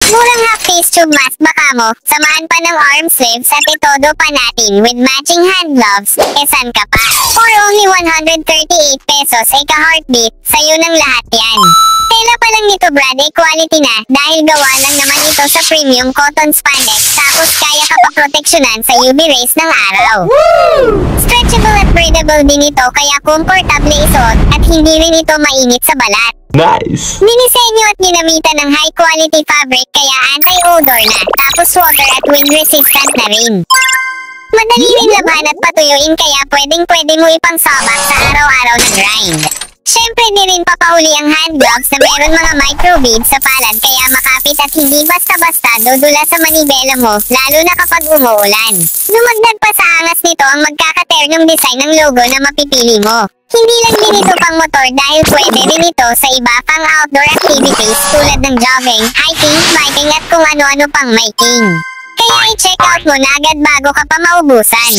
Murang half-face tube mask baka mo, samahan pa ng arm sleeves at itodo pa natin with matching hand gloves, san ka pa? For only 138 pesos ay ka-heartbeat, sa'yo ng lahat yan. Tela pa lang nito Brad ay quality na dahil gawa lang naman ito sa premium cotton spandex tapos kaya ka pa proteksyonan sa UV rays ng araw. Stretchable at breathable din ito kaya comfortable isuot at hindi rin ito mainit sa balat. Nice! Dinisenyo at ginamitan ng high quality fabric kaya anti-odor na tapos water at wind resistant na rin. Madali rin laban at patuyuin kaya pwedeng-pwede mo ipangsabak sa araw-araw na grind. Siyempre di rin papahuli ang hand gloves na mayroon mga microbeads sa palad kaya makapit at hindi basta-basta dudula sa manibela mo lalo na kapag umuulan. Dumagdag pa sa angas nito ang magkakaternong design ng logo na mapipili mo. Hindi lang din ito pang motor dahil pwede rin ito sa iba pang outdoor activities tulad ng jogging, hiking, biking at kung ano-ano pang making. Kaya i-check out mo na agad bago ka pa maubusan.